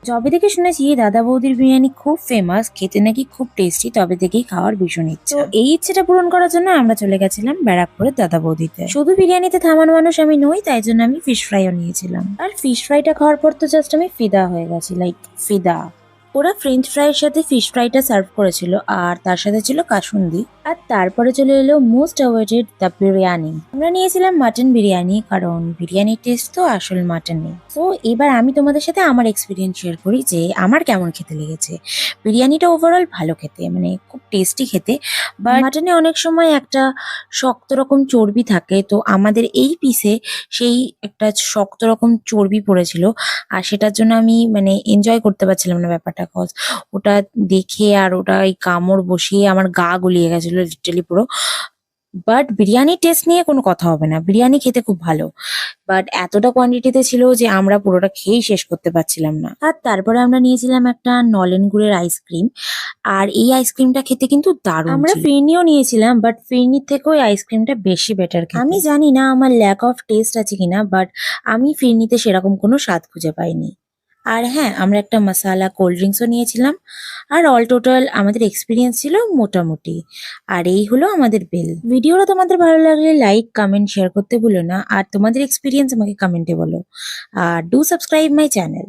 যবে থেকে শুনেছি দাদা বৌদির বিরিয়ানি খুব ফেমাস, খেতে নাকি খুব টেস্টি, তবে থেকেই খাওয়ার ভীষণ ইচ্ছা। তো এই ইচ্ছেটা পূরণ করার জন্য আমরা চলে গেছিলাম ব্যারাকপুরের দাদা বৌদিতে। শুধু বিরিয়ানিতে থামানো মানুষ আমি নই, তাই জন্য আমি ফিশ ফ্রাইও নিয়েছিলাম। আর ফিশ ফ্রাইটা খাওয়ার পর তো জাস্ট আমি ফিদা হয়ে গেছি, লাইক ফিদা। ওরা ফ্রেঞ্চ ফ্রাইয়ের সাথে ফিশ ফ্রাইটা সার্ভ করেছিল, আর তার সাথে ছিল কাসুন্দি। আর তারপরে চলে এলো মোস্ট অ্যাওয়েটেড দ্য বিরিয়ানি। আমরা নিয়েছিলাম মাটন বিরিয়ানি, কারণ বিরিয়ানির টেস্ট তো আসল মাটনে। তো এবার আমি তোমাদের সাথে আমার এক্সপিরিয়েন্স শেয়ার করি যে আমার কেমন খেতে লেগেছে। বিরিয়ানিটা ওভারঅল ভালো খেতে, মানে খুব টেস্টি খেতে। বাট মাটনে অনেক সময় একটা শক্ত রকম চর্বি থাকে, তো আমাদের এই পিসে সেই একটা শক্ত রকম চর্বি পড়েছিল। আর সেটার জন্য আমি মানে এনজয় করতে পারছিলাম না ব্যাপারটা, কজ ওটা দেখে আর ওটা এই কামড় বসিয়ে আমার গা গুলিয়ে গেছিল লিটারালি পুরো। বাট বিরিয়ানির টেস্ট নিয়ে কোনো কথা হবে না, বিরিয়ানি খেতে খুব ভালো। বাট এতটা কোয়ান্টিটিতে ছিল যে আমরা পুরোটা খেয়েই শেষ করতে পারছিলাম না। আর তারপরে আমরা নিয়েছিলাম একটা নলেন গুড়ের আইসক্রিম। আর এই আইসক্রিমটা খেতে কিন্তু দারুণ আমরা ছিল। ফিরনিও নিয়েছিলাম, বাট ফিরনির থেকেও এই আইসক্রিমটা বেশি বেটার খেতে। আমি জানি না আমার ল্যাক অফ টেস্ট আছে কিনা, বাট আমি ফিরনিতে সেরকম কোনো স্বাদ খুঁজে পাইনি। আর হ্যাঁ, আমরা একটা মশালা কোল্ড ড্রিঙ্কসও নিয়েছিলাম। আর অল টোটাল আমাদের এক্সপিরিয়েন্স ছিল মোটামুটি। আর এই হলো আমাদের বিল। ভিডিওটা তোমাদের ভালো লাগলে লাইক, কমেন্ট, শেয়ার করতে ভুলো না। আর তোমাদের এক্সপিরিয়েন্স আমাকে কমেন্টে বলো। আর ডু সাবস্ক্রাইব মাই চ্যানেল।